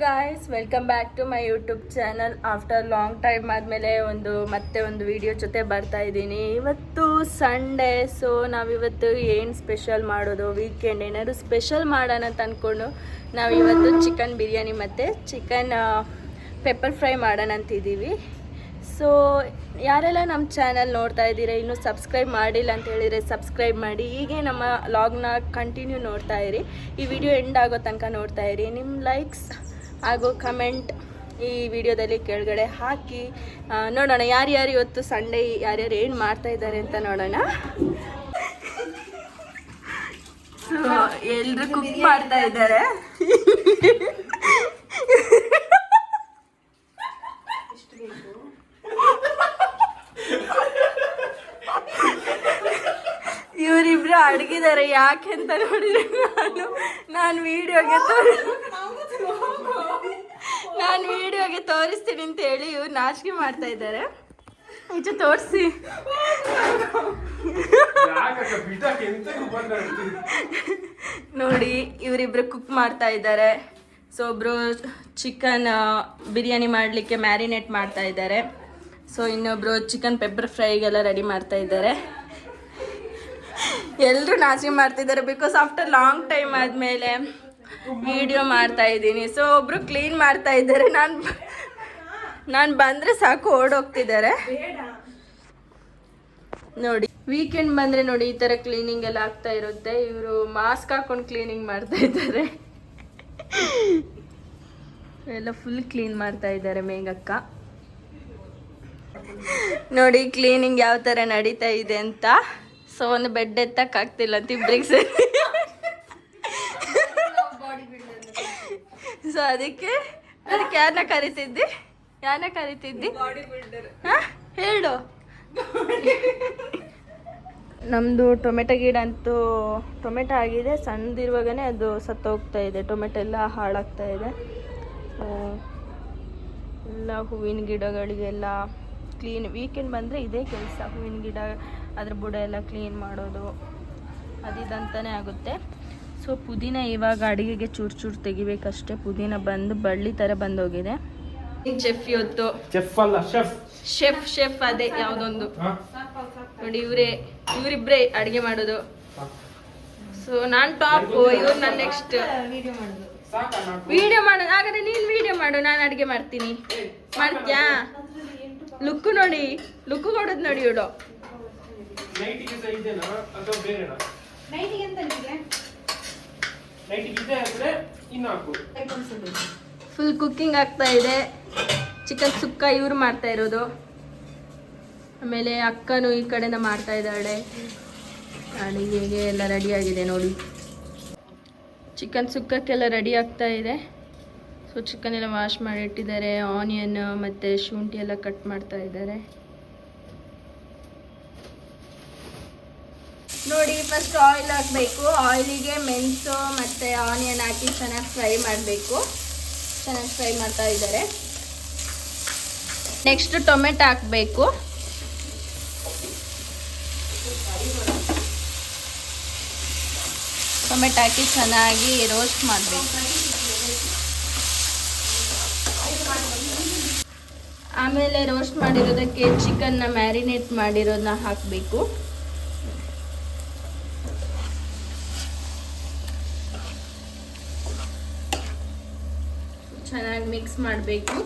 Guys, welcome back to my YouTube channel. After long time ಆದಮೇಲೆ ಮತ್ತೆ ಒಂದು video ಜೊತೆ ಬರ್ತಾ ಇದ್ದೀನಿ. ಇವತ್ತು ಸಂಡೇ, ಸೊ ನಾವಿವತ್ತು ಏನು ಸ್ಪೆಷಲ್ ಮಾಡೋದು, ವೀಕೆಂಡ್ ಏನಾದ್ರು ಸ್ಪೆಷಲ್ ಮಾಡೋಣ ಅಂತ ಅಂದ್ಕೊಂಡು ನಾವಿವತ್ತು ಚಿಕನ್ ಬಿರಿಯಾನಿ ಮತ್ತು ಚಿಕನ್ ಪೆಪ್ಪರ್ ಫ್ರೈ ಮಾಡೋಣ ಅಂತಿದ್ದೀವಿ. ಸೊ ಯಾರೆಲ್ಲ ನಮ್ಮ ಚಾನಲ್ ನೋಡ್ತಾ ಇದ್ದೀರಾ, ಇನ್ನೂ ಸಬ್ಸ್ಕ್ರೈಬ್ ಮಾಡಿಲ್ಲ ಅಂತ ಹೇಳಿದರೆ ಸಬ್ಸ್ಕ್ರೈಬ್ ಮಾಡಿ. ಹೀಗೆ ನಮ್ಮ ಲಾಗ್ನ ಕಂಟಿನ್ಯೂ ನೋಡ್ತಾ ಇರಿ. ಈ ವಿಡಿಯೋ ಎಂಡ್ ಆಗೋ ತನಕ ನೋಡ್ತಾ ಇರಿ. ನಿಮ್ಮ ಲೈಕ್ಸ್ ಹಾಗೂ ಕಮೆಂಟ್ ಈ ವಿಡಿಯೋದಲ್ಲಿ ಕೆಳಗಡೆ ಹಾಕಿ. ನೋಡೋಣ ಯಾರ್ಯಾರು ಇವತ್ತು ಸಂಡೇ ಯಾರ್ಯಾರು ಏನು ಮಾಡ್ತಾ ಇದ್ದಾರೆ ಅಂತ ನೋಡೋಣ. ಸೊ ಎಲ್ಲರೂ ಕುಕ್ ಮಾಡ್ತಾ ಇದ್ದಾರೆ. ಇವರಿಬ್ರು ಅಡಗಿದ್ದಾರೆ. ಯಾಕೆ ಅಂತ ನೋಡಿದ್ರೆ ನಾನು ವಿಡಿಯೋಗೆ ತೋರಿಸ್ತೀನಿ ಅಂತ ಹೇಳಿ ಇವ್ರು ನಾಚಿಕೆ ಮಾಡ್ತಾ ಇದ್ದಾರೆ. ಈಚೆ ತೋರಿಸಿ. ನೋಡಿ ಇವರಿಬ್ರು ಕುಕ್ ಮಾಡ್ತಾ ಇದ್ದಾರೆ. ಸೊ ಒಬ್ರು ಚಿಕನ್ ಬಿರಿಯಾನಿ ಮಾಡಲಿಕ್ಕೆ ಮ್ಯಾರಿನೇಟ್ ಮಾಡ್ತಾ ಇದ್ದಾರೆ. ಸೊ ಇನ್ನೊಬ್ರು ಚಿಕನ್ ಪೆಪ್ಪರ್ ಫ್ರೈಗೆಲ್ಲ ರೆಡಿ ಮಾಡ್ತಾ ಇದ್ದಾರೆ. ಎಲ್ಲರೂ ನಾಚಿಕೆ ಮಾಡ್ತಿದ್ದಾರೆ, ಬಿಕಾಸ್ ಆಫ್ಟರ್ ಲಾಂಗ್ ಟೈಮ್ ಆದಮೇಲೆ ವಿಡಿಯೋ ಮಾಡ್ತಾ ಇದ್ದೀನಿ. ಸೊ ಒಬ್ರು ಕ್ಲೀನ್ ಮಾಡ್ತಾ ಇದ್ದಾರೆ. ನಾನು ಬಂದರೆ ಸಾಕು ಓಡೋಗ್ತಿದ್ದಾರೆ. ನೋಡಿ ವೀಕೆಂಡ್ ಬಂದರೆ ನೋಡಿ ಈ ಥರ ಕ್ಲೀನಿಂಗ್ ಎಲ್ಲ ಆಗ್ತಾ ಇರುತ್ತೆ. ಇವರು ಮಾಸ್ಕ್ ಹಾಕೊಂಡು ಕ್ಲೀನಿಂಗ್ ಮಾಡ್ತಾ ಇದ್ದಾರೆ. ಎಲ್ಲ ಫುಲ್ ಕ್ಲೀನ್ ಮಾಡ್ತಾ ಇದ್ದಾರೆ ಮೇಘಕ್ಕ. ನೋಡಿ ಕ್ಲೀನಿಂಗ್ ಯಾವ ಥರ ನಡೀತಾ ಇದೆ ಅಂತ. ಸೊ ಒಂದು ಬೆಡ್ ಎತ್ತಕ್ಕಾಗ್ತಿಲ್ಲ ಅಂತ ಇಬ್ಬರಿಗೆ ಸರಿ. ಸೊ ಅದಕ್ಕೆ ಯಾರನ್ನ ಕರಿತಿದ್ದಿ? ಹಾಂ ಹೇಳು. ನಮ್ಮದು ಟೊಮೆಟೊ ಗಿಡ ಅಂತೂ ಟೊಮೆಟೊ ಆಗಿದೆ. ಸಣ್ಣದಿರುವಾಗನೇ ಅದು ಸತ್ತೋಗ್ತಾ ಇದೆ. ಟೊಮೆಟೊ ಎಲ್ಲ ಹಾಳಾಗ್ತಾ ಇದೆ. ಎಲ್ಲ ಹೂವಿನ ಗಿಡಗಳಿಗೆಲ್ಲ ಕ್ಲೀನ್. ವೀಕೆಂಡ್ ಬಂದರೆ ಇದೇ ಕೆಲಸ, ಹೂವಿನ ಗಿಡ ಅದ್ರ ಬುಡ ಎಲ್ಲ ಕ್ಲೀನ್ ಮಾಡೋದು ಅದಿದಂತಾನೆ ಆಗುತ್ತೆ. ಸೊ ಪುದೀನ ಇವಾಗ ಅಡುಗೆಗೆ ಚೂರು ಚೂರು ತೆಗಿಬೇಕಷ್ಟೇ. ಪುದೀನ ಬಂದು ಬಳ್ಳಿ ಥರ ಬಂದೋಗಿದೆ. ಚೆಫ್ ಇವತ್ತು ಶೆಫ್ ಅದೇ ಯಾವುದೊಂದು ನೋಡಿ ಇವರಿಬ್ಬರೇ ಅಡುಗೆ ಮಾಡೋದು. ಸೊ ನಾನು ಟಾಪು, ಇವ್ರು ನಾನು ನೆಕ್ಸ್ಟ್ ವಿಡಿಯೋ ಮಾಡೋದು. ಹಾಗಾದ್ರೆ ನೀನು ವಿಡಿಯೋ ಮಾಡು, ನಾನು ಅಡುಗೆ ಮಾಡ್ತೀನಿ. ಮಾಡ್ತೀಯಾ? ಲುಕ್ಕು ನೋಡಿ, ಲುಕ್ಕು ಕೊಡೋದು ನೋಡಿ ಇವಳು. ಫುಲ್ ಕುಕ್ಕಿಂಗ್ ಆಗ್ತಾ ಇದೆ. ಚಿಕನ್ ಸುಕ್ಕ ಇವ್ರು ಮಾಡ್ತಾ ಇರೋದು. ಆಮೇಲೆ ಅಕ್ಕನು ಈ ಕಡೆಯಿಂದ ಮಾಡ್ತಾ ಇದ್ದಾಳೆ. ಅಡುಗೆಗೆ ಎಲ್ಲ ರೆಡಿ ಆಗಿದೆ ನೋಡಿ. ಚಿಕನ್ ಸುಕ್ಕಕ್ಕೆಲ್ಲ ರೆಡಿ ಆಗ್ತಾ ಇದೆ. ಸೊ ಚಿಕನ್ ಎಲ್ಲ ವಾಶ್ ಮಾಡಿ ಇಟ್ಟಿದ್ದಾರೆ. ಆನಿಯನ್ ಮತ್ತು ಶುಂಠಿ ಎಲ್ಲ ಕಟ್ ಮಾಡ್ತಾ ಇದ್ದಾರೆ. ನೋಡಿ ಫಸ್ಟ್ ಆಯಿಲ್ ಹಾಕಬೇಕು. ಆಯಿಲಿಗೆ ಮೆಣಸು ಮತ್ತು ಆನಿಯನ್ ಹಾಕಿ ಚೆನ್ನಾಗಿ ಫ್ರೈ ಮಾಡಬೇಕು. ಚೆನ್ನಾಗಿ ಫ್ರೈ ಮಾಡ್ತಾ ಇದ್ದಾರೆ. ನೆಕ್ಸ್ಟ್ ಟೊಮೆಟೊ ಹಾಕಬೇಕು. ಟೊಮೆಟೊ ಹಾಕಿ ಚೆನ್ನಾಗಿ ರೋಸ್ಟ್ ಮಾಡಬೇಕು. ಆಮೇಲೆ ರೋಸ್ಟ್ ಮಾಡಿರೋದಕ್ಕೆ ಚಿಕನ್ನ ಮ್ಯಾರಿನೇಟ್ ಮಾಡಿರೋದನ್ನ ಹಾಕಬೇಕು. ಚೆನ್ನಾಗಿ ಮಿಕ್ಸ್ ಮಾಡಬೇಕು.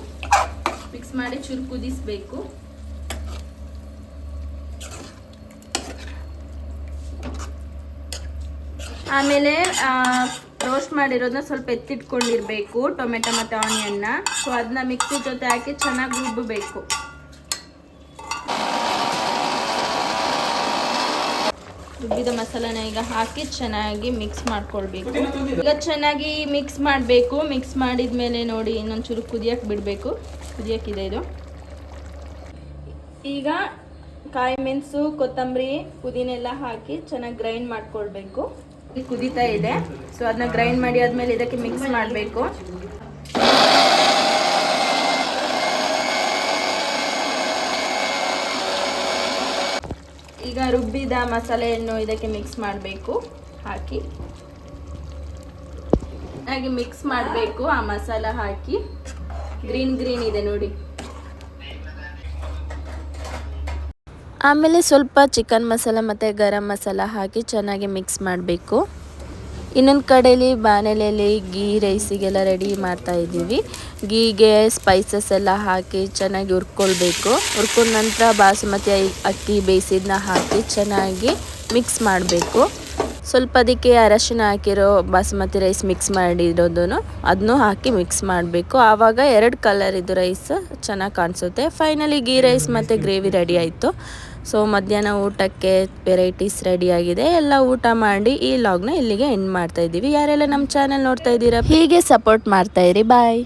ಮಿಕ್ಸ್ ಮಾಡಿ ಚೂರು ಕುದಿಸಬೇಕು. ಆಮೇಲೆ ರೋಸ್ಟ್ ಮಾಡಿರೋದನ್ನ ಸ್ವಲ್ಪ ಎತ್ತಿಟ್ಕೊಂಡಿರಬೇಕು, ಟೊಮೆಟೊ ಮತ್ತು ಆನಿಯನ್ನ. ಸೊ ಅದನ್ನ ಮಿಕ್ಸಿ ಜೊತೆ ಹಾಕಿ ಚೆನ್ನಾಗಿ ರುಬ್ಬಬೇಕು. ರುಬ್ಬಿದ ಮಸಾಲಾನ ಈಗ ಹಾಕಿ ಚೆನ್ನಾಗಿ ಮಿಕ್ಸ್ ಮಾಡ್ಕೊಳ್ಬೇಕು. ಈಗ ಚೆನ್ನಾಗಿ ಮಿಕ್ಸ್ ಮಾಡಬೇಕು. ಮಿಕ್ಸ್ ಮಾಡಿದ್ಮೇಲೆ ನೋಡಿ ಇನ್ನೊಂಚೂರು ಕುದಿಯಕ್ಕೆ ಬಿಡಬೇಕು. ಕುದಿಯಕ್ಕಿದೆ ಇದು. ಈಗ ಕಾಯಿ ಮೆಣಸು, ಕೊತ್ತಂಬರಿ, ಪುದೀನ ಎಲ್ಲ ಹಾಕಿ ಚೆನ್ನಾಗಿ ಗ್ರೈಂಡ್ ಮಾಡ್ಕೊಳ್ಬೇಕು. ಕುದೀತಾ ಇದೆ. ಸೊ ಅದನ್ನ ಗ್ರೈಂಡ್ ಮಾಡಿ ಆದ್ಮೇಲೆ ಇದಕ್ಕೆ ಮಿಕ್ಸ್ ಮಾಡಬೇಕು. ಈಗ ರುಬ್ಬಿದ ಮಸಾಲೆಯನ್ನು ಇದಕ್ಕೆ ಮಿಕ್ಸ್ ಮಾಡಬೇಕು. ಹಾಕಿ ಹಾಗೆ ಮಿಕ್ಸ್ ಮಾಡಬೇಕು. ಆ ಮಸಾಲ ಹಾಕಿ ಗ್ರೀನ್ ಇದೆ ನೋಡಿ. ಆಮೇಲೆ ಸ್ವಲ್ಪ ಚಿಕನ್ ಮಸಾಲ ಮತ್ತು ಗರಂ ಮಸಾಲ ಹಾಕಿ ಚೆನ್ನಾಗಿ ಮಿಕ್ಸ್ ಮಾಡಬೇಕು. ಇನ್ನೊಂದು ಕಡೆಯಲ್ಲಿ ಬಾಣಲೆಯಲ್ಲಿ ಗೀ ರೈಸಿಗೆಲ್ಲ ರೆಡಿ ಮಾಡ್ತಾ ಇದ್ದೀವಿ. ಗೀಗೆ ಸ್ಪೈಸಸ್ ಎಲ್ಲ ಹಾಕಿ ಚೆನ್ನಾಗಿ ಹುರ್ಕೊಳ್ಬೇಕು. ಹುರ್ಕೊಂಡ ನಂತರ ಬಾಸುಮತಿ ಅಕ್ಕಿ ಬೇಯಿಸಿದ್ದನ್ನ ಹಾಕಿ ಚೆನ್ನಾಗಿ ಮಿಕ್ಸ್ ಮಾಡಬೇಕು. ಸ್ವಲ್ಪ ಅದಕ್ಕೆ ಅರಶಿನ ಹಾಕಿರೋ ಬಾಸುಮತಿ ರೈಸ್ ಮಿಕ್ಸ್ ಮಾಡಿರೋದನ್ನು ಅದನ್ನು ಹಾಕಿ ಮಿಕ್ಸ್ ಮಾಡಬೇಕು. ಆವಾಗ 2 ಕಲರ್ ಇದು ರೈಸ್ ಚೆನ್ನಾಗಿ ಕಾಣಿಸುತ್ತೆ. ಫೈನಲಿ ಗೀ ರೈಸ್ ಮತ್ತು ಗ್ರೇವಿ ರೆಡಿ ಆಯಿತು. ಸೊ ಮಧ್ಯಾಹ್ನ ಊಟಕ್ಕೆ ವೆರೈಟೀಸ್ ರೆಡಿಯಾಗಿದೆ. ಎಲ್ಲ ಊಟ ಮಾಡಿ ಈ ಲಾಗ್ನ ಇಲ್ಲಿಗೆ ಎಂಡ್ ಮಾಡ್ತಾ ಇದ್ದೀವಿ. ಯಾರೆಲ್ಲ ನಮ್ಮ ಚಾನಲ್ ನೋಡ್ತಾ ಇದ್ದೀರಾ ಹೀಗೆ ಸಪೋರ್ಟ್ ಮಾಡ್ತಾ ಇರಿ. ಬಾಯ್.